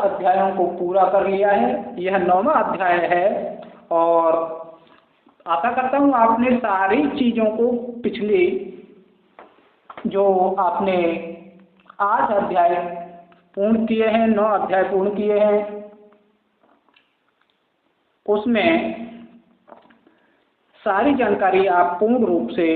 अध्यायों को पूरा कर लिया है। यह 9वां अध्याय है और आशा करता हूँ आपने सारी चीज़ों को पिछली जो आपने 8 अध्याय पूर्ण किए हैं, 9 अध्याय पूर्ण किए हैं, उसमें सारी जानकारी आप पूर्ण रूप से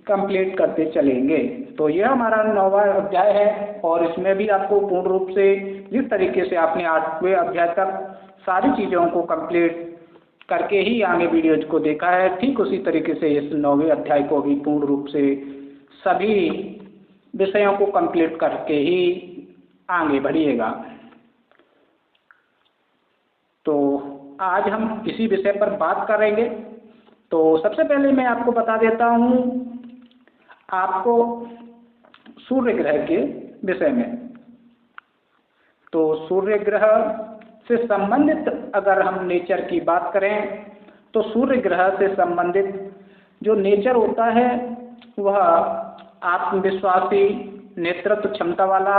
कंप्लीट करते चलेंगे। तो यह हमारा 9वां अध्याय है और इसमें भी आपको पूर्ण रूप से जिस तरीके से आपने 8वें अध्याय तक सारी चीज़ों को कंप्लीट करके ही आगे वीडियोज को देखा है, ठीक उसी तरीके से इस 9वें अध्याय को भी पूर्ण रूप से सभी विषयों को कंप्लीट करके ही आगे बढ़िएगा। तो आज हम इसी विषय पर बात करेंगे। तो सबसे पहले मैं आपको बता देता हूँ आपको सूर्य ग्रह के विषय में। तो सूर्य ग्रह से संबंधित अगर हम नेचर की बात करें तो सूर्य ग्रह से संबंधित जो नेचर होता है वह आत्मविश्वासी, नेतृत्व क्षमता वाला,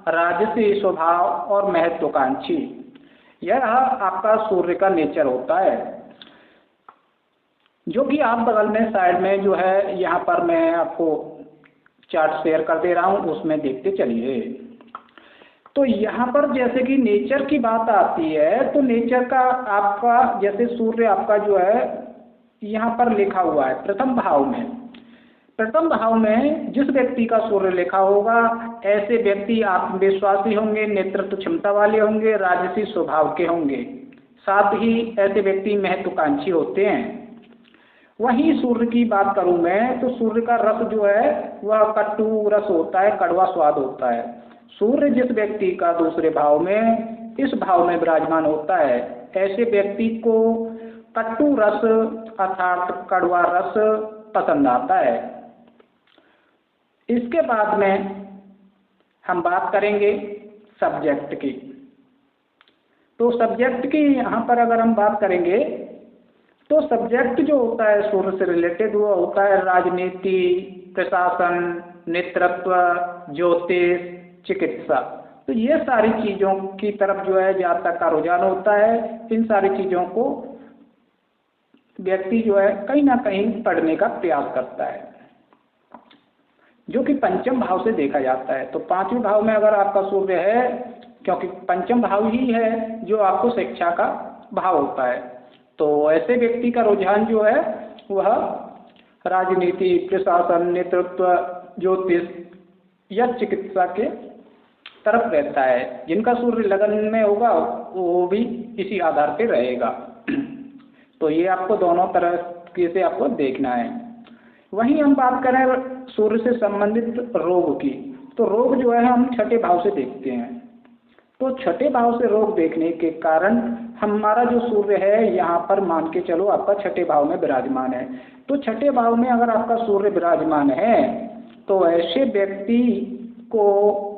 राजसी स्वभाव और महत्वाकांक्षी, यह आपका सूर्य का नेचर होता है, जो कि आप बगल में साइड में जो है यहाँ पर मैं आपको चार्ट शेयर कर दे रहा हूँ, उसमें देखते चलिए। तो यहाँ पर जैसे कि नेचर की बात आती है तो नेचर का आपका जैसे सूर्य आपका जो है यहाँ पर लिखा हुआ है प्रथम भाव में। प्रथम भाव में जिस व्यक्ति का सूर्य लिखा होगा ऐसे व्यक्ति आत्मविश्वासी होंगे, नेतृत्व क्षमता वाले होंगे, राजसी स्वभाव के होंगे, साथ ही ऐसे व्यक्ति महत्वाकांक्षी होते हैं। वहीं सूर्य की बात करूं मैं तो सूर्य का रस जो है वह कटु रस होता है, कड़वा स्वाद होता है। सूर्य जिस व्यक्ति का दूसरे भाव में इस भाव में विराजमान होता है ऐसे व्यक्ति को कटु रस अर्थात कड़वा रस पसंद आता है। इसके बाद में हम बात करेंगे सब्जेक्ट की। तो सब्जेक्ट की यहाँ पर अगर हम बात करेंगे तो सब्जेक्ट जो होता है सूर्य से रिलेटेड वो होता है राजनीति, प्रशासन, नेतृत्व, ज्योतिष, चिकित्सा। तो ये सारी चीज़ों की तरफ जो है जहाँ तक का रुझान होता है, इन सारी चीज़ों को व्यक्ति जो है कहीं ना कहीं पढ़ने का प्रयास करता है, जो कि पंचम भाव से देखा जाता है। तो 5वें भाव में अगर आपका सूर्य है, क्योंकि पंचम भाव ही है जो आपको शिक्षा का भाव होता है, तो ऐसे व्यक्ति का रुझान जो है वह राजनीति, प्रशासन, नेतृत्व, ज्योतिष या चिकित्सा के तरफ रहता है। जिनका सूर्य लगन में होगा वो भी इसी आधार पर रहेगा। तो ये आपको दोनों तरह से आपको देखना है। वहीं हम बात करें सूर्य से संबंधित रोग की, तो रोग जो है हम 6ठे भाव से देखते हैं। तो 6ठे भाव से रोग देखने के कारण हमारा जो सूर्य है यहाँ पर मान के चलो आपका 6ठे भाव में विराजमान है। तो 6ठे भाव में अगर आपका सूर्य विराजमान है तो ऐसे व्यक्ति को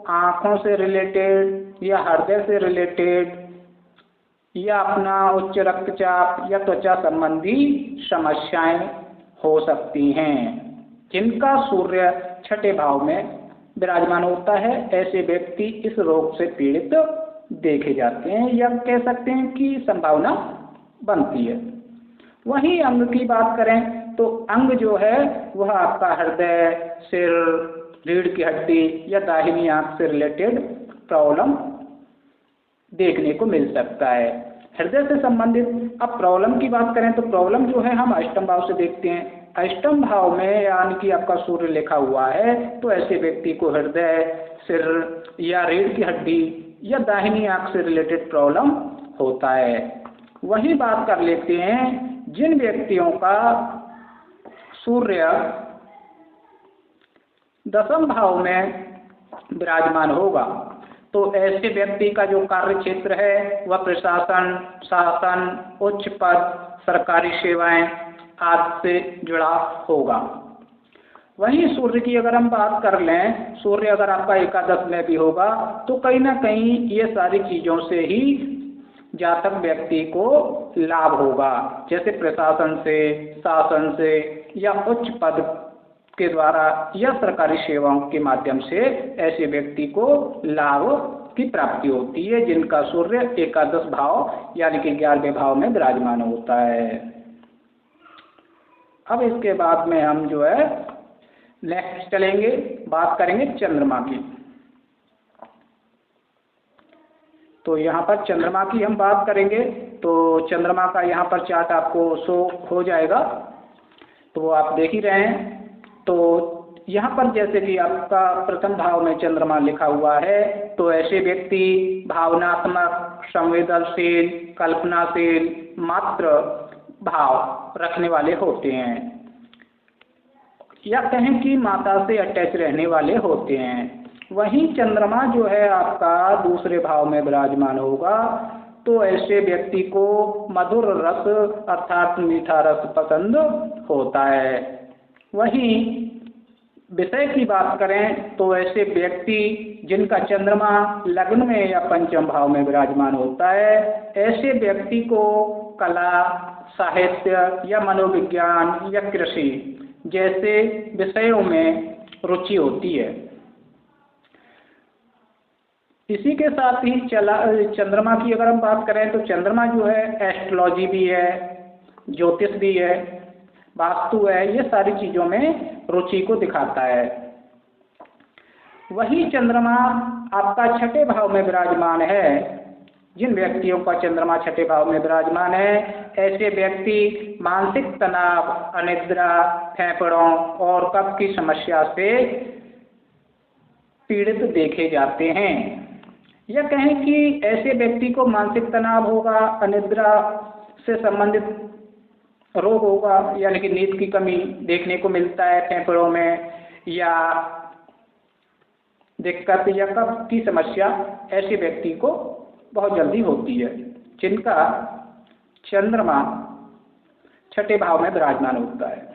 आँखों से रिलेटेड या हृदय से रिलेटेड या अपना उच्च रक्तचाप या त्वचा संबंधी समस्याएं हो सकती हैं। जिनका सूर्य 6ठे भाव में विराजमान होता है ऐसे व्यक्ति इस रोग से पीड़ित देखे जाते हैं या कह सकते हैं कि संभावना बनती है। वहीं अंग की बात करें तो अंग जो है वह आपका हृदय, सिर, रीढ़ की हड्डी या दाहिनी आंख से रिलेटेड प्रॉब्लम देखने को मिल सकता है। हृदय से संबंधित अब प्रॉब्लम की बात करें तो प्रॉब्लम जो है हम अष्टम भाव से देखते हैं। अष्टम भाव में यानी कि आपका सूर्य लिखा हुआ है तो ऐसे व्यक्ति को हृदय, सिर या रीढ़ की हड्डी या दाहिनी आंख से रिलेटेड प्रॉब्लम होता है। वही बात कर लेते हैं जिन व्यक्तियों का सूर्य दसम भाव में विराजमान होगा तो ऐसे व्यक्ति का जो कार्य क्षेत्र है वह प्रशासन, शासन, उच्च पद, सरकारी सेवाएं आदि से जुड़ा होगा। वहीं सूर्य की अगर हम बात कर लें, सूर्य अगर आपका एकादश में भी होगा तो कहीं ना कहीं ये सारी चीज़ों से ही जातक व्यक्ति को लाभ होगा, जैसे प्रशासन से, शासन से या उच्च पद के द्वारा या सरकारी सेवाओं के माध्यम से ऐसे व्यक्ति को लाभ की प्राप्ति होती है, जिनका सूर्य एकादश भाव यानी कि 11वें भाव में विराजमान होता है। अब इसके बाद में हम जो है नेक्स्ट चलेंगे, बात करेंगे चंद्रमा की। तो यहाँ पर चंद्रमा की हम बात करेंगे, तो चंद्रमा का यहाँ पर चार्ट आपको शो हो जाएगा, तो वो आप देख ही रहे हैं। तो यहाँ पर जैसे कि आपका प्रथम भाव में चंद्रमा लिखा हुआ है, तो ऐसे व्यक्ति भावनात्मक, संवेदनशील, कल्पनाशील, मात्र भाव रखने वाले होते हैं, या कहें कि माता से अटैच रहने वाले होते हैं। वहीं चंद्रमा जो है आपका दूसरे भाव में विराजमान होगा, तो ऐसे व्यक्ति को मधुर रस अर्थात मीठा रस पसंद होता है। वहीं विषय की बात करें तो ऐसे व्यक्ति जिनका चंद्रमा लग्न में या पंचम भाव में विराजमान होता है, ऐसे व्यक्ति को कला, साहित्य या मनोविज्ञान या कृषि जैसे विषयों में रुचि होती है। इसी के साथ ही चंद्रमा की अगर हम बात करें तो चंद्रमा जो है एस्ट्रोलॉजी भी है, ज्योतिष भी है, वास्तु है, ये सारी चीज़ों में रुचि को दिखाता है। वही चंद्रमा आपका छठे भाव में विराजमान है, जिन व्यक्तियों का चंद्रमा छठे भाव में विराजमान है, ऐसे व्यक्ति मानसिक तनाव, अनिद्रा, फेफड़ों और कफ की समस्या से पीड़ित देखे जाते हैं। या कहें कि ऐसे व्यक्ति को मानसिक तनाव होगा, अनिद्रा से संबंधित रोग होगा, यानी कि नींद की कमी देखने को मिलता है फेफड़ों में, या दिक्कत या कफ की समस्या ऐसे व्यक्ति को बहुत जल्दी होती है, जिनका चंद्रमा छठे भाव में विराजमान होता है।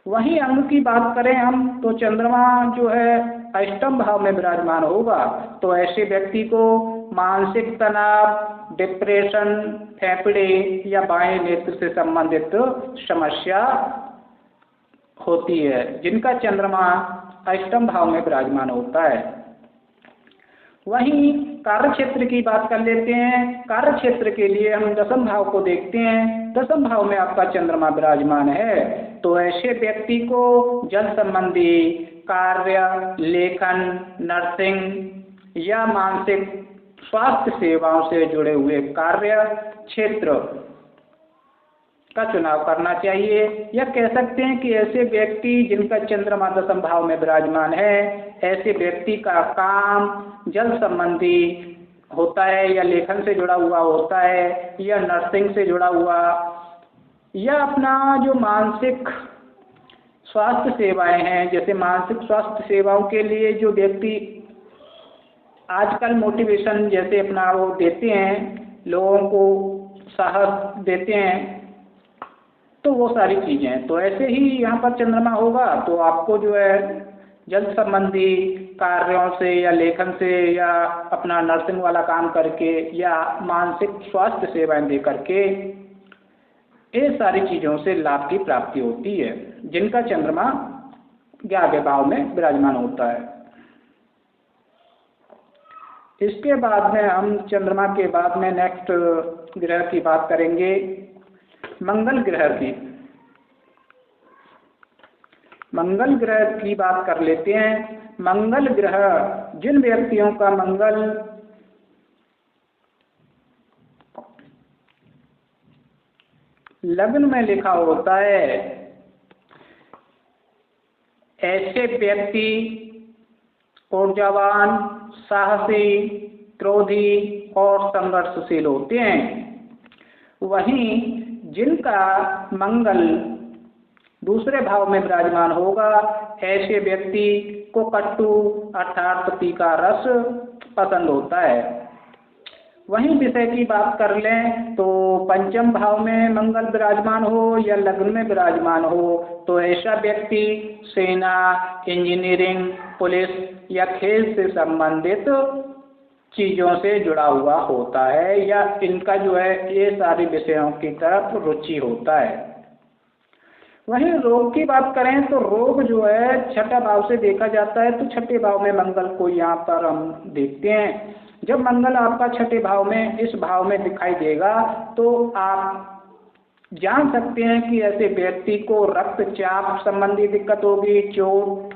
वहीं अंग की बात करें हम तो चंद्रमा जो है अष्टम भाव में विराजमान होगा, तो ऐसे व्यक्ति को मानसिक तनाव, डिप्रेशन, फेफड़े या बाएं नेत्र से संबंधित समस्या होती है, जिनका चंद्रमा अष्टम भाव में विराजमान होता है। वहीं कार्य क्षेत्र की बात कर लेते हैं। कार्य क्षेत्र के लिए हम दसम भाव को देखते हैं। दसम भाव में आपका चंद्रमा विराजमान है, तो ऐसे व्यक्ति को जल संबंधी कार्य, लेखन, नर्सिंग या मानसिक स्वास्थ्य सेवाओं से जुड़े हुए कार्य क्षेत्र का चुनाव करना चाहिए। या कह सकते हैं कि ऐसे व्यक्ति जिनका चंद्रमा दसम भाव में विराजमान है, ऐसे व्यक्ति का काम जल संबंधी होता है, या लेखन से जुड़ा हुआ होता है, या नर्सिंग से जुड़ा हुआ, या अपना जो मानसिक स्वास्थ्य सेवाएं हैं, जैसे मानसिक स्वास्थ्य सेवाओं के लिए जो व्यक्ति आजकल मोटिवेशन जैसे अपना वो देते हैं, लोगों को साहस देते हैं, तो वो सारी चीज़ें हैं। तो ऐसे ही यहाँ पर चंद्रमा होगा तो आपको जो है जल संबंधी कार्यों से या लेखन से या अपना नर्सिंग वाला काम करके या मानसिक स्वास्थ्य सेवाएं दे करके ये सारी चीज़ों से लाभ की प्राप्ति होती है, जिनका चंद्रमा 11वें भाव में विराजमान होता है। इसके बाद में हम चंद्रमा के बाद में नेक्स्ट ग्रह की बात करेंगे, मंगल ग्रह की। मंगल ग्रह की बात कर लेते हैं। मंगल ग्रह जिन व्यक्तियों का मंगल लग्न में लिखा होता है, ऐसे व्यक्ति ऊर्जावान, साहसी, क्रोधी और संघर्षशील होते हैं। वहीं जिनका मंगल दूसरे भाव में विराजमान होगा, ऐसे व्यक्ति को कट्टू अर्थात तीखा रस पसंद होता है। वहीं विषय की बात कर लें तो पंचम भाव में मंगल विराजमान हो या लग्न में विराजमान हो, तो ऐसा व्यक्ति सेना, इंजीनियरिंग, पुलिस या खेल से संबंधित चीज़ों से जुड़ा हुआ होता है, या इनका जो है ये सारे विषयों की तरफ रुचि होता है। वहीं रोग की बात करें तो रोग जो है छठा भाव से देखा जाता है, तो छठे भाव में मंगल को यहाँ पर हम देखते हैं। जब मंगल आपका छठे भाव में इस भाव में दिखाई देगा तो आप जान सकते हैं कि ऐसे व्यक्ति को रक्तचाप संबंधी दिक्कत होगी, चोट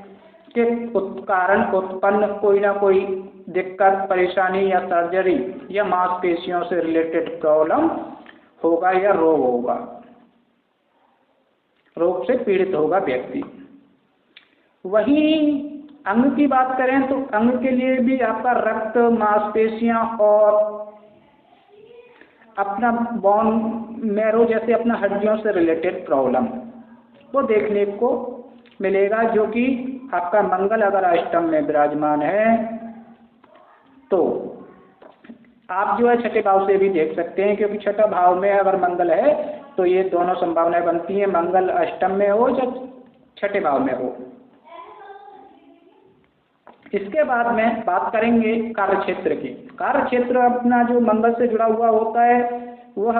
के कारण उत्पन्न कोई ना कोई दिक्कत, परेशानी या सर्जरी या मांसपेशियों से रिलेटेड प्रॉब्लम होगा या रोग होगा, रोग से पीड़ित होगा व्यक्ति। वहीं अंग की बात करें तो अंग के लिए भी आपका रक्त, मांसपेशियां और अपना बोन मैरो जैसे अपना हड्डियों से रिलेटेड प्रॉब्लम वो देखने को मिलेगा, जो कि आपका मंगल अगर अष्टम में विराजमान है तो आप जो है छठे भाव से भी देख सकते हैं, क्योंकि छठा भाव में अगर मंगल है तो ये दोनों संभावनाएं बनती हैं, मंगल अष्टम में हो या छठे भाव में हो। इसके बाद में बात करेंगे कार्य क्षेत्र की। कार्य क्षेत्र अपना जो मंगल से जुड़ा हुआ होता है वह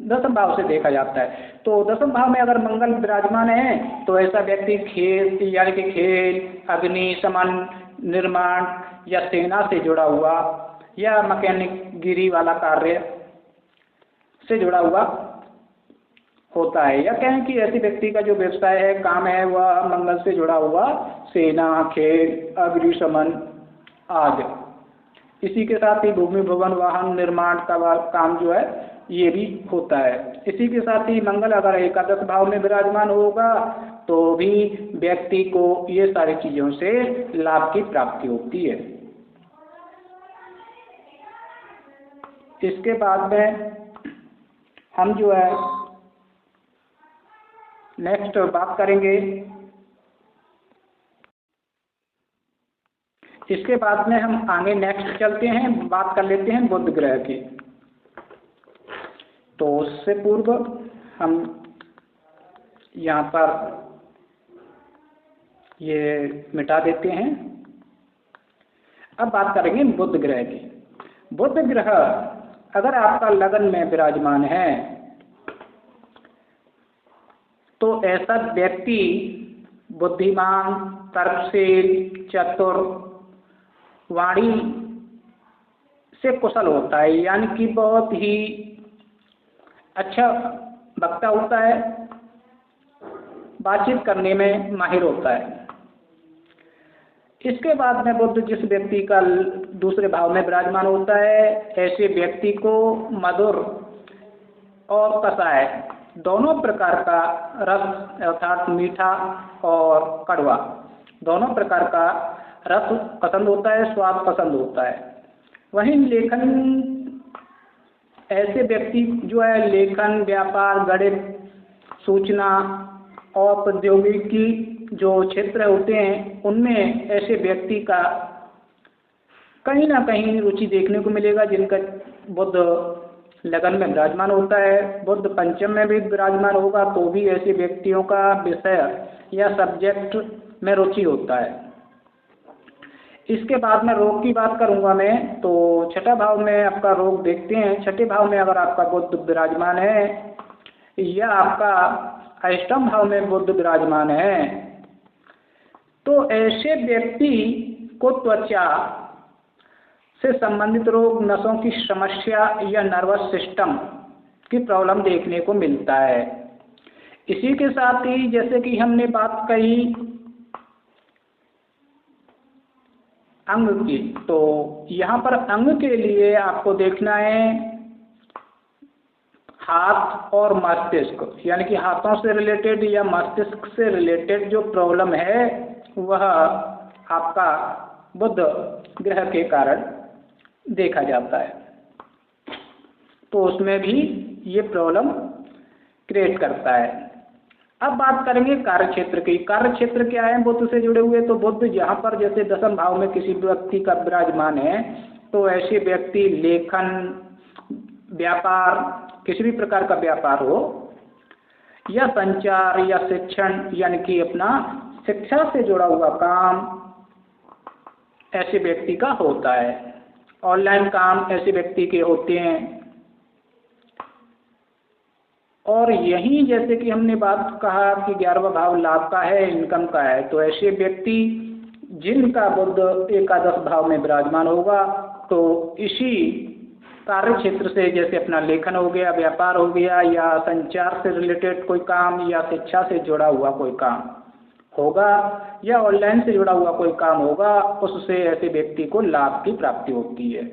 दसम भाव से देखा जाता है। तो दसम भाव में अगर मंगल विराजमान है तो ऐसा व्यक्ति खेल यानी कि खेल, अग्निशमन, निर्माण या सेना से जुड़ा हुआ या मैकेनिक गिरी वाला कार्य से जुड़ा हुआ होता है, या कहें कि ऐसे व्यक्ति का जो व्यवसाय है, काम है, वह मंगल से जुड़ा हुआ सेना, खेल, अग्निशमन आदि। इसी के साथ ही भूमि, भवन, वाहन निर्माण का काम जो है ये भी होता है। इसी के साथ ही मंगल अगर एकादश भाव में विराजमान होगा तो भी व्यक्ति को ये सारी चीजों से लाभ की प्राप्ति होती है। इसके बाद में हम जो है नेक्स्ट बात करेंगे, इसके बाद में हम आगे नेक्स्ट चलते हैं, बात कर लेते हैं बुध ग्रह की। तो उससे पूर्व हम यहाँ पर ये मिटा देते हैं। अब बात करेंगे बुध ग्रह की। बुध ग्रह अगर आपका लगन में विराजमान है तो ऐसा व्यक्ति बुद्धिमान, तर्कशील, चतुर, वाणी से कुशल होता है, यानी कि बहुत ही अच्छा वक्ता होता है, बातचीत करने में माहिर होता है। इसके बाद में बुध जिस व्यक्ति का दूसरे भाव में विराजमान होता है, ऐसे व्यक्ति को मधुर और कसाय दोनों प्रकार का रस अर्थात मीठा और कड़वा दोनों प्रकार का रस पसंद होता है, स्वाद पसंद होता है। वहीं लेखन, ऐसे व्यक्ति जो है लेखन, व्यापार, गणित, सूचना और प्रौद्योगिकी जो क्षेत्र होते हैं उनमें ऐसे व्यक्ति का कहीं ना कहीं रुचि देखने को मिलेगा, जिनका बुध लगन में विराजमान होता है। बुध पंचम में भी विराजमान होगा तो भी ऐसे व्यक्तियों का विषय या सब्जेक्ट में रुचि होता है। इसके बाद में रोग की बात करूंगा मैं, तो छठा भाव में आपका रोग देखते हैं। छठे भाव में अगर आपका बुध विराजमान है या आपका अष्टम भाव में बुध विराजमान है तो ऐसे व्यक्ति को त्वचा से संबंधित रोग, नसों की समस्या या नर्वस सिस्टम की प्रॉब्लम देखने को मिलता है। इसी के साथ ही जैसे कि हमने बात कही अंग की, तो यहाँ पर अंग के लिए आपको देखना है हाथ और मस्तिष्क, यानी कि हाथों से रिलेटेड या मस्तिष्क से रिलेटेड जो प्रॉब्लम है वह आपका बुध ग्रह के कारण देखा जाता है, तो उसमें भी ये प्रॉब्लम क्रिएट करता है। अब बात करेंगे कार्य क्षेत्र की। कार्य क्षेत्र क्या है बुध से जुड़े हुए, तो बुध जहाँ पर जैसे दसम भाव में किसी व्यक्ति का विराजमान है तो ऐसे व्यक्ति लेखन, व्यापार, किसी भी प्रकार का व्यापार हो या संचार या शिक्षण यानी कि अपना शिक्षा से जुड़ा हुआ काम ऐसे व्यक्ति का होता है। ऑनलाइन काम ऐसे व्यक्ति के होते हैं और यहीं जैसे कि हमने बात कहा कि 11वां भाव लाभ का है, इनकम का है, तो ऐसे व्यक्ति जिनका बुध एकादश भाव में विराजमान होगा तो इसी कार्य क्षेत्र से, जैसे अपना लेखन हो गया, व्यापार हो गया, या संचार से रिलेटेड कोई काम, या शिक्षा से जुड़ा हुआ कोई काम होगा, या ऑनलाइन से जुड़ा हुआ कोई काम होगा, उससे ऐसे व्यक्ति को लाभ की प्राप्ति होती है।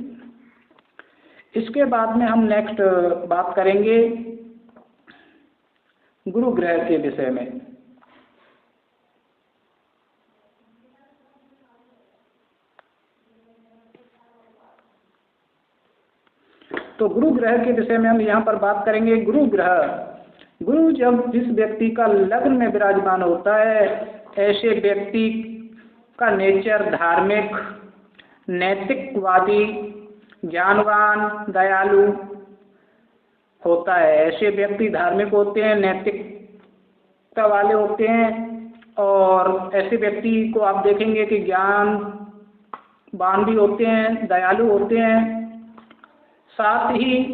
इसके बाद में हम नेक्स्ट बात करेंगे गुरु ग्रह के विषय में। तो गुरु ग्रह के विषय में हम यहाँ पर बात करेंगे। गुरु ग्रह, गुरु जब जिस व्यक्ति का लग्न में विराजमान होता है, ऐसे व्यक्ति का नेचर धार्मिक, नैतिकवादी, ज्ञानवान, दयालु होता है। ऐसे व्यक्ति धार्मिक होते हैं, नैतिकता वाले होते हैं, और ऐसे व्यक्ति को आप देखेंगे कि ज्ञानवान भी होते हैं, दयालु होते हैं। साथ ही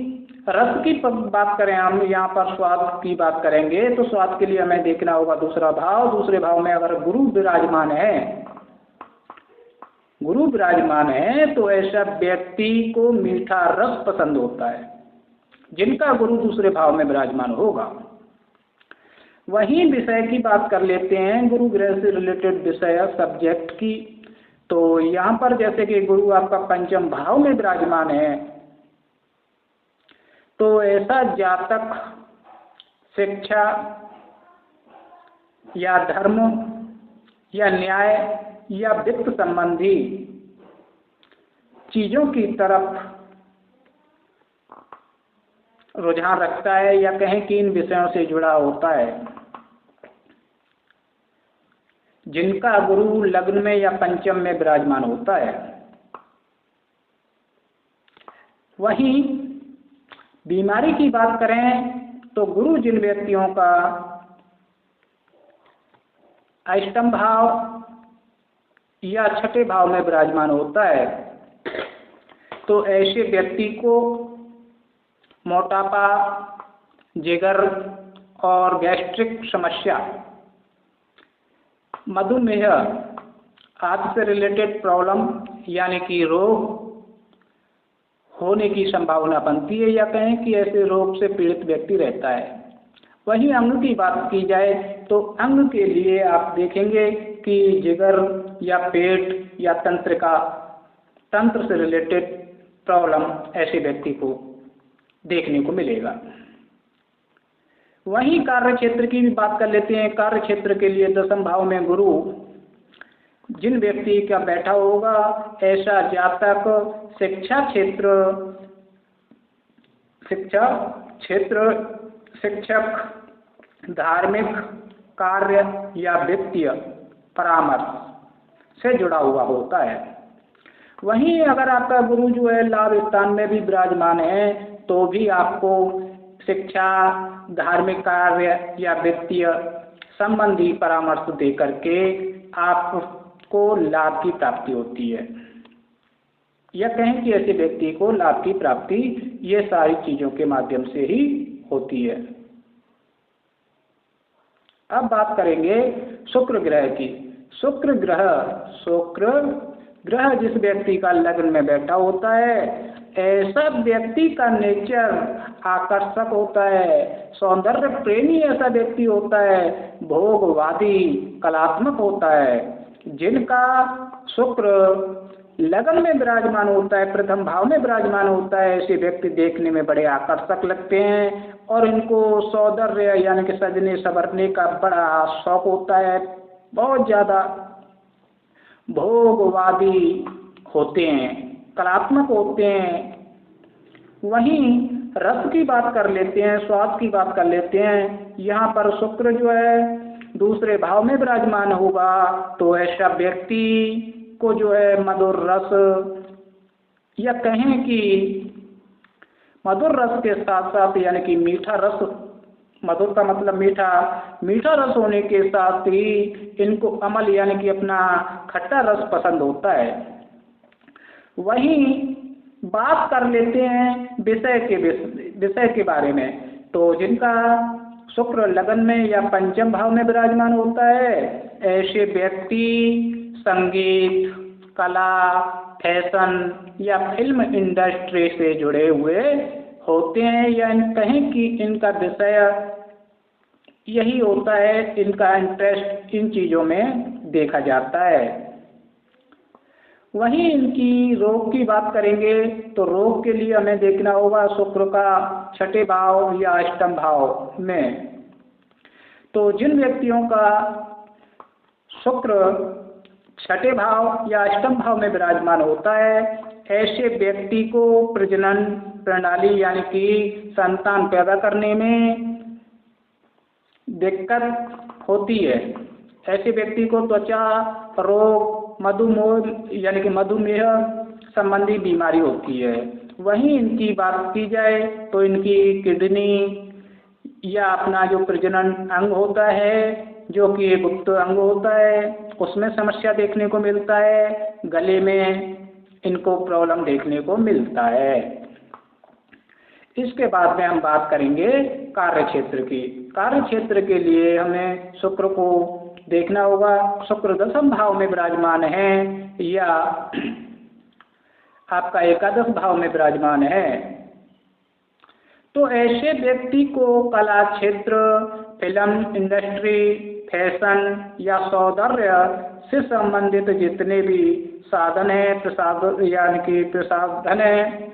रस की बात करें, हम यहाँ पर स्वाद की बात करेंगे, तो स्वाद के लिए हमें देखना होगा दूसरा भाव। दूसरे भाव में अगर गुरु विराजमान है, गुरु विराजमान है, तो ऐसा व्यक्ति को मीठा रस पसंद होता है, जिनका गुरु दूसरे भाव में विराजमान होगा। वहीं विषय की बात कर लेते हैं, गुरु ग्रह से रिलेटेड विषय सब्जेक्ट की। तो यहाँ पर जैसे कि गुरु आपका पंचम भाव में विराजमान है, तो ऐसा जातक शिक्षा या धर्म या न्याय या वित्त संबंधी चीज़ों की तरफ रुझान रखता है, या कहें कि इन विषयों से जुड़ा होता है, जिनका गुरु लग्न में या पंचम में विराजमान होता है। वहीं बीमारी की बात करें तो गुरु जिन व्यक्तियों का अष्टम भाव या छठे भाव में विराजमान होता है, तो ऐसे व्यक्ति को मोटापा, जिगर और गैस्ट्रिक समस्या, मधुमेह आदि से रिलेटेड प्रॉब्लम यानी कि रोग होने की संभावना बनती है, या कहें कि ऐसे रोग से पीड़ित व्यक्ति रहता है। वहीं अंग की बात की जाए तो अंग के लिए आप देखेंगे कि जिगर या पेट या तंत्र से रिलेटेड प्रॉब्लम ऐसे व्यक्ति को देखने को मिलेगा। वहीं कार्य क्षेत्र की भी बात कर लेते हैं। कार्य क्षेत्र के लिए दसम भाव में गुरु जिन व्यक्ति का बैठा होगा, ऐसा जातक शिक्षा क्षेत्र, शिक्षक, धार्मिक कार्य या वित्तीय परामर्श से जुड़ा हुआ होता है। वहीं अगर आपका गुरु जो है लाभ स्थान में भी विराजमान है, तो भी आपको शिक्षा, धार्मिक कार्य या वित्तीय संबंधी परामर्श दे करके आपको लाभ की प्राप्ति होती है, या कहें कि ऐसे व्यक्ति को लाभ की प्राप्ति ये सारी चीज़ों के माध्यम से ही होती है। अब बात करेंगे शुक्र ग्रह की। शुक्र ग्रह जिस व्यक्ति का लग्न में बैठा होता है, ऐसा व्यक्ति का नेचर आकर्षक होता है, सौंदर्य प्रेमी ऐसा व्यक्ति होता है, भोगवादी, कलात्मक होता है। जिनका शुक्र लगन में विराजमान होता है, प्रथम भाव में विराजमान होता है, ऐसे व्यक्ति देखने में बड़े आकर्षक लगते हैं, और इनको सौंदर्य यानी कि सजने संवरने का बड़ा शौक होता है, बहुत ज़्यादा भोगवादी होते हैं, कलात्मक होते हैं। वहीं रस की बात कर लेते हैं, स्वाद की बात कर लेते हैं। यहाँ पर शुक्र जो है दूसरे भाव में विराजमान होगा, तो ऐसा व्यक्ति को जो है मधुर रस, या कहें कि मधुर रस के साथ साथ यानी कि मीठा रस, मधुर का मतलब मीठा, मीठा रस होने के साथ ही इनको अमल यानी कि अपना खट्टा रस पसंद होता है। वहीं बात कर लेते हैं विषय के बारे में। तो जिनका शुक्र लगन में या पंचम भाव में विराजमान होता है, ऐसे व्यक्ति संगीत, कला, फैशन या फिल्म इंडस्ट्री से जुड़े हुए होते हैं, या कहें कि इनका विषय यही होता है, इनका इंटरेस्ट इन चीज़ों में देखा जाता है। वहीं इनकी रोग की बात करेंगे तो रोग के लिए हमें देखना होगा शुक्र का छठे भाव या अष्टम भाव में। तो जिन व्यक्तियों का शुक्र छठे भाव या अष्टम भाव में विराजमान होता है, ऐसे व्यक्ति को प्रजनन प्रणाली यानी कि संतान पैदा करने में दिक्कत होती है। ऐसे व्यक्ति को त्वचा रोग, मधुमेह यानी कि मधुमेह संबंधी बीमारी होती है। वहीं इनकी बात की जाए तो इनकी किडनी या अपना जो प्रजनन अंग होता है, जो कि एक गुप्त अंग होता है, उसमें समस्या देखने को मिलता है। गले में इनको प्रॉब्लम देखने को मिलता है। इसके बाद में हम बात करेंगे कार्य क्षेत्र की। कार्य क्षेत्र के लिए हमें शुक्र को देखना होगा, शुक्र दशम भाव में विराजमान है या आपका एकादश भाव में विराजमान है। तो ऐसे व्यक्ति को कला क्षेत्र, फिल्म इंडस्ट्री, फैशन या सौंदर्य से संबंधित जितने भी साधन है, प्रसाद यानी कि प्रसाधन है,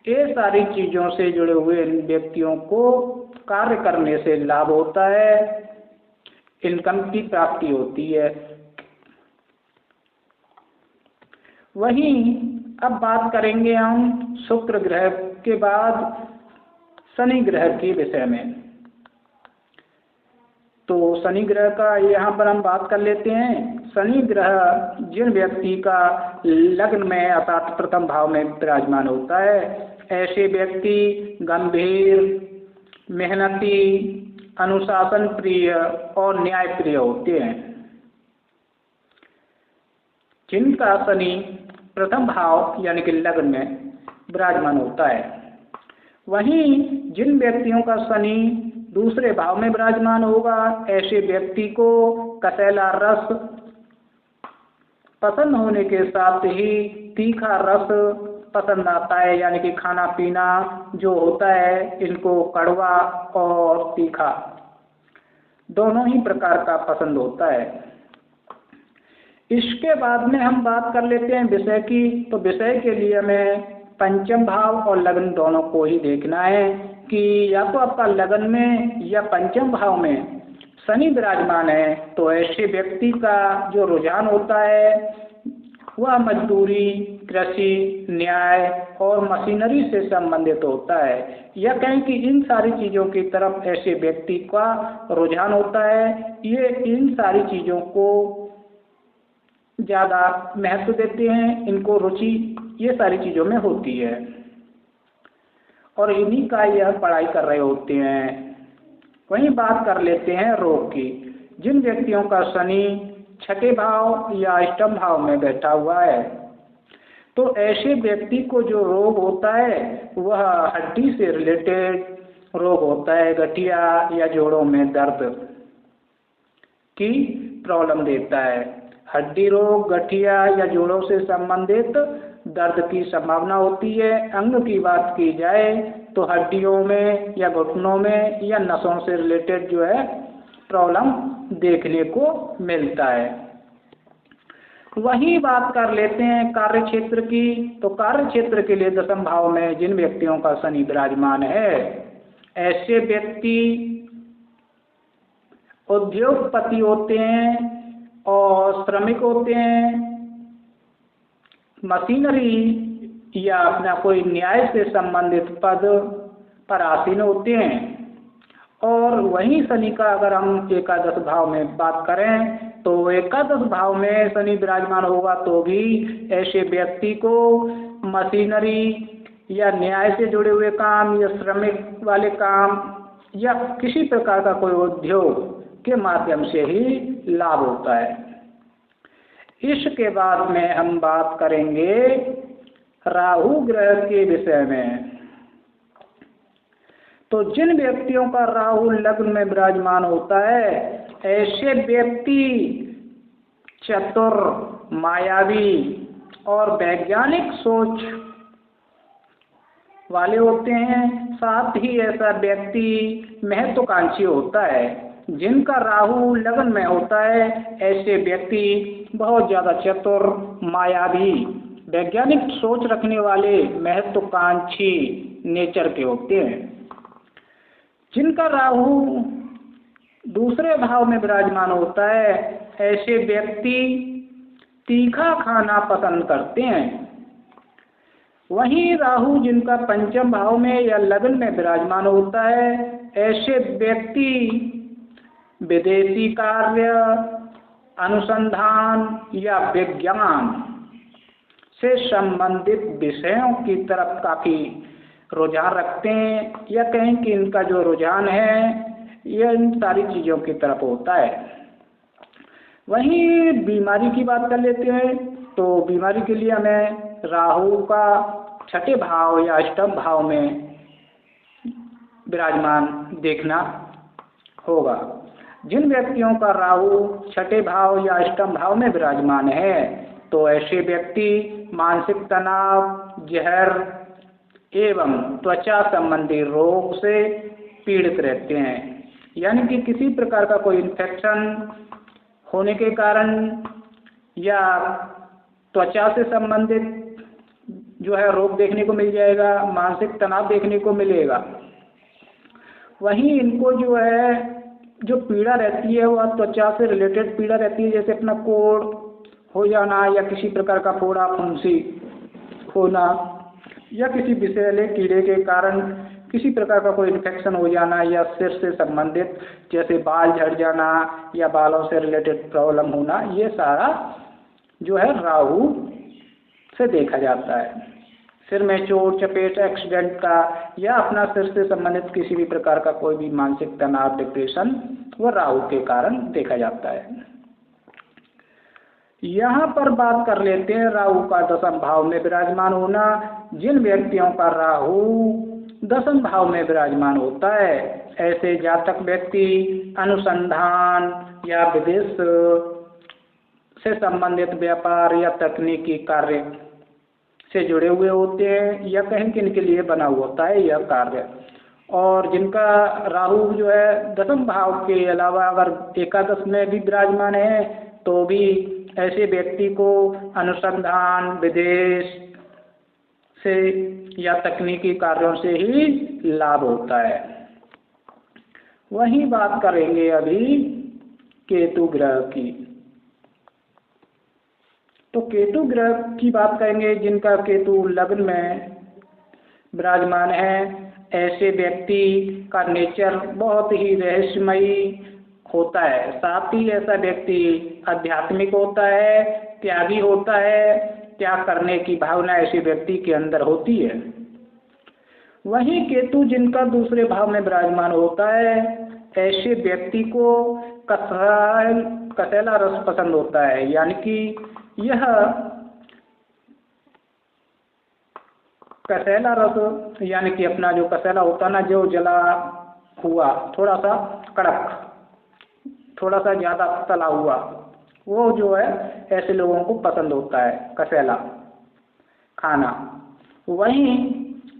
ये सारी चीज़ों से जुड़े हुए इन व्यक्तियों को कार्य करने से लाभ होता है, इनकम की प्राप्ति होती है। वहीं अब बात करेंगे हम शुक्र ग्रह के बाद शनि ग्रह के विषय में। तो शनि ग्रह का यहाँ पर हम बात कर लेते हैं। शनि ग्रह जिन व्यक्ति का लग्न में अर्थात प्रथम भाव में विराजमान होता है, ऐसे व्यक्ति गंभीर, मेहनती, अनुशासन प्रिय और न्याय प्रिय होते हैं। जिनका शनि प्रथम भाव यानी कि लग्न में विराजमान होता है। वहीं जिन व्यक्तियों का शनि दूसरे भाव में विराजमान होगा, ऐसे व्यक्ति को कसैला रस पसंद होने के साथ ही तीखा रस पसंद आता है, यानी कि खाना पीना जो होता है इनको कड़वा और तीखा दोनों ही प्रकार का पसंद होता है। इसके बाद में हम बात कर लेते हैं विषय की। तो विषय के लिए हमें पंचम भाव और लग्न दोनों को ही देखना है कि या तो आपका लग्न में या पंचम भाव में शनि विराजमान है, तो ऐसे व्यक्ति का जो रुझान होता है वह मजदूरी, कृषि, न्याय और मशीनरी से संबंधित होता है, या कहें कि इन सारी चीज़ों की तरफ ऐसे व्यक्ति का रुझान होता है। ये इन सारी चीज़ों को ज़्यादा महत्व देते हैं, इनको रुचि ये सारी चीज़ों में होती है और इन्हीं का यह पढ़ाई कर रहे होते हैं। वहीं बात कर लेते हैं रोग की। जिन व्यक्तियों का शनि छठे भाव या अष्टम भाव में बैठा हुआ है, तो ऐसे व्यक्ति को जो रोग होता है वह हड्डी से रिलेटेड रोग होता है। गठिया या जोड़ों में दर्द की प्रॉब्लम देता है। हड्डी रोग, गठिया या जोड़ों से संबंधित दर्द की संभावना होती है। अंग की बात की जाए तो हड्डियों में या घुटनों में या नसों से रिलेटेड जो है प्रॉब्लम देखने को मिलता है। वही बात कर लेते हैं कार्य क्षेत्र की। तो कार्य क्षेत्र के लिए दशम भाव में जिन व्यक्तियों का शनि विराजमान है, ऐसे व्यक्ति उद्योगपति होते हैं और श्रमिक होते हैं, मशीनरी या अपना कोई न्याय से संबंधित पद पर आसीन होते हैं। और वहीं शनि का अगर हम एकादश भाव में बात करें तो एकादश भाव में शनि विराजमान होगा तो भी ऐसे व्यक्ति को मशीनरी या न्याय से जुड़े हुए काम या श्रमिक वाले काम या किसी प्रकार का कोई उद्योग के माध्यम से ही लाभ होता है। इसके बाद में हम बात करेंगे राहु ग्रह के विषय में। तो जिन व्यक्तियों का राहु लग्न में विराजमान होता है ऐसे व्यक्ति चतुर, मायावी और वैज्ञानिक सोच वाले होते हैं। साथ ही ऐसा व्यक्ति महत्वाकांक्षी होता है। जिनका राहु लग्न में होता है ऐसे व्यक्ति बहुत ज़्यादा चतुर, मायावी, वैज्ञानिक सोच रखने वाले, महत्वाकांक्षी नेचर के होते हैं। जिनका राहु दूसरे भाव में विराजमान होता है ऐसे व्यक्ति तीखा खाना पसंद करते हैं। वहीं राहु जिनका पंचम भाव में या लग्न में विराजमान होता है ऐसे व्यक्ति विदेशी कार्य, अनुसंधान या विज्ञान से संबंधित विषयों की तरफ काफ़ी रुझान रखते हैं, या कहें कि इनका जो रुझान है यह इन सारी चीज़ों की तरफ होता है। वहीं बीमारी की बात कर लेते हैं तो बीमारी के लिए हमें राहु का छठे भाव या अष्टम भाव में विराजमान देखना होगा। जिन व्यक्तियों का राहु छठे भाव या अष्टम भाव में विराजमान है तो ऐसे व्यक्ति मानसिक तनाव, जहर एवं त्वचा संबंधी रोग से पीड़ित रहते हैं। यानी कि किसी प्रकार का कोई इन्फेक्शन होने के कारण या त्वचा से संबंधित जो है रोग देखने को मिल जाएगा, मानसिक तनाव देखने को मिलेगा। वहीं इनको जो है जो पीड़ा रहती है वह त्वचा से रिलेटेड पीड़ा रहती है, जैसे अपना कोढ़ हो जाना या किसी प्रकार का फोड़ा फुंसी होना या किसी विषैले कीड़े के कारण किसी प्रकार का कोई इन्फेक्शन हो जाना या सिर से संबंधित जैसे बाल झड़ जाना या बालों से रिलेटेड प्रॉब्लम होना, ये सारा जो है राहु से देखा जाता है। सिर में चोट चपेट, एक्सीडेंट का या अपना सिर से संबंधित किसी भी प्रकार का कोई भी मानसिक तनाव, डिप्रेशन, वह राहु के कारण देखा जाता है। यहाँ पर बात कर लेते हैं राहु का दसम भाव में विराजमान होना। जिन व्यक्तियों का राहु दसम भाव में विराजमान होता है ऐसे जातक व्यक्ति अनुसंधान या विदेश से संबंधित व्यापार या तकनीकी कार्य से जुड़े हुए होते हैं, या कहीं कि इनके लिए बना हुआ होता है यह कार्य। और जिनका राहु जो है दसम भाव के अलावा अगर एकादश में भी विराजमान है तो भी ऐसे व्यक्ति को अनुसंधान, विदेश से या तकनीकी कार्यों से ही लाभ होता है। वही बात करेंगे अभी केतु ग्रह की। तो केतु ग्रह की बात करेंगे। जिनका केतु लग्न में विराजमान है ऐसे व्यक्ति का नेचर बहुत ही रहस्यमयी होता है। साथ ही ऐसा व्यक्ति आध्यात्मिक होता है, त्यागी होता है, त्याग करने की भावना ऐसे व्यक्ति के अंदर होती है। वहीं केतु जिनका दूसरे भाव में विराजमान होता है ऐसे व्यक्ति को कसैला रस पसंद होता है। यानी कि यह कसैला रस यानी कि अपना जो कसैला होता ना, जो जला हुआ, थोड़ा सा कड़क, थोड़ा सा ज़्यादा तला हुआ, वो जो है ऐसे लोगों को पसंद होता है कसैला खाना। वहीं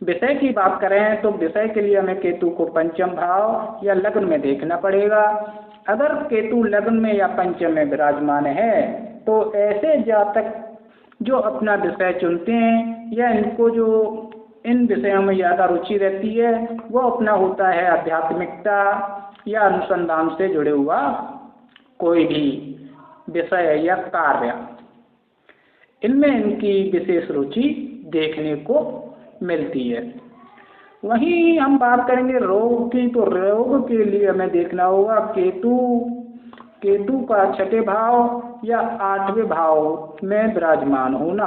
विषय की बात करें तो विषय के लिए हमें केतु को पंचम भाव या लग्न में देखना पड़ेगा। अगर केतु लग्न में या पंचम में विराजमान है तो ऐसे जातक जो अपना विषय चुनते हैं या इनको जो इन विषयों में ज़्यादा रुचि रहती है वो अपना होता है आध्यात्मिकता या अनुसंधान से जुड़े हुआ कोई भी विषय या कार्य, इनमें इनकी विशेष रुचि देखने को मिलती है। वहीं हम बात करेंगे रोग की, तो रोग के लिए हमें देखना होगा केतु का छठे भाव या आठवें भाव में विराजमान होना।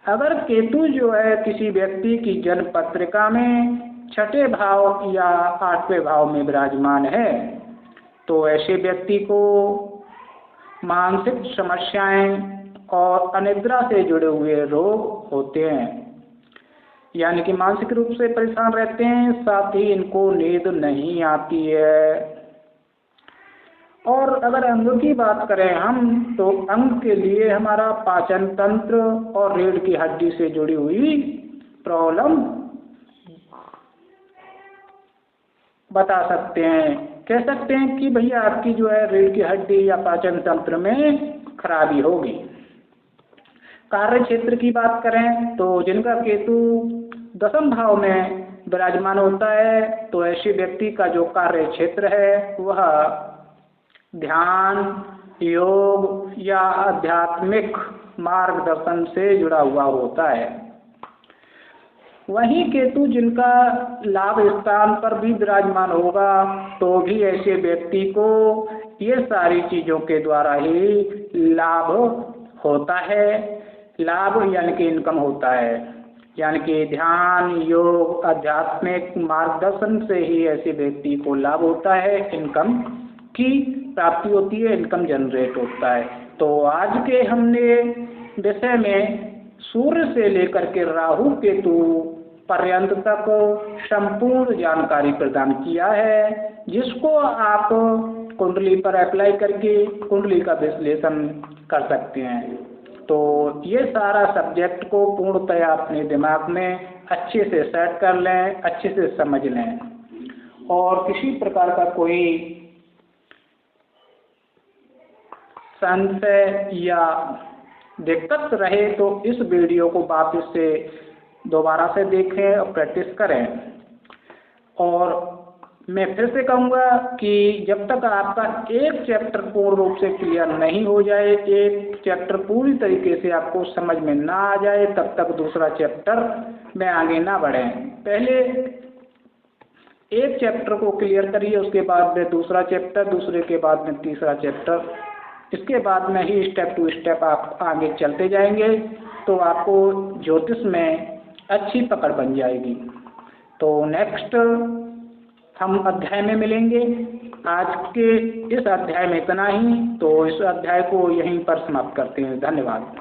अगर केतु जो है किसी व्यक्ति की जन्म पत्रिका में छठे भाव या आठवें भाव में विराजमान है तो ऐसे व्यक्ति को मानसिक समस्याएं और अनिद्रा से जुड़े हुए रोग होते हैं। यानी कि मानसिक रूप से परेशान रहते हैं, साथ ही इनको नींद नहीं आती है। और अगर अंग की बात करें हम, तो अंग के लिए हमारा पाचन तंत्र और रीढ़ की हड्डी से जुड़ी हुई प्रॉब्लम बता सकते हैं। कह सकते हैं कि भैया आपकी जो है रीढ़ की हड्डी या पाचन तंत्र में खराबी होगी। कार्य क्षेत्र की बात करें तो जिनका केतु 10वें भाव में विराजमान होता है, तो ऐसे व्यक्ति का जो कार्य क्षेत्र है वह ध्यान, योग या आध्यात्मिक मार्गदर्शन से जुड़ा हुआ होता है। वहीं केतु जिनका लाभ स्थान पर भी विराजमान होगा, तो भी ऐसे व्यक्ति को ये सारी चीज़ों के द्वारा ही लाभ होता है। लाभ यानी कि इनकम होता है, यानी कि ध्यान, योग, आध्यात्मिक मार्गदर्शन से ही ऐसे व्यक्ति को लाभ होता है, इनकम की प्राप्ति होती है, इनकम जनरेट होता है। तो आज के हमने विषय में सूर्य से लेकर के राहु केतु पर्यंत तक संपूर्ण जानकारी प्रदान किया है, जिसको आप कुंडली पर अप्लाई करके कुंडली का विश्लेषण कर सकते हैं। तो ये सारा सब्जेक्ट को पूर्णतया अपने दिमाग में अच्छे से सेट कर लें, अच्छे से समझ लें, और किसी प्रकार का कोई संशय या दिक्कत रहे तो इस वीडियो को वापस से दोबारा से देखें और प्रैक्टिस करें। और मैं फिर से कहूँगा कि जब तक आपका एक चैप्टर पूर्ण रूप से क्लियर नहीं हो जाए, एक चैप्टर पूरी तरीके से आपको समझ में ना आ जाए, तब तक दूसरा चैप्टर में आगे ना बढ़ें। पहले एक चैप्टर को क्लियर करिए, उसके बाद में दूसरा चैप्टर, दूसरे के बाद में तीसरा चैप्टर, इसके बाद में ही स्टेप टू स्टेप आप आगे चलते जाएंगे, तो आपको ज्योतिष में अच्छी पकड़ बन जाएगी। तो नेक्स्ट हम अध्याय में मिलेंगे। आज के इस अध्याय में इतना ही, तो इस अध्याय को यहीं पर समाप्त करते हैं। धन्यवाद।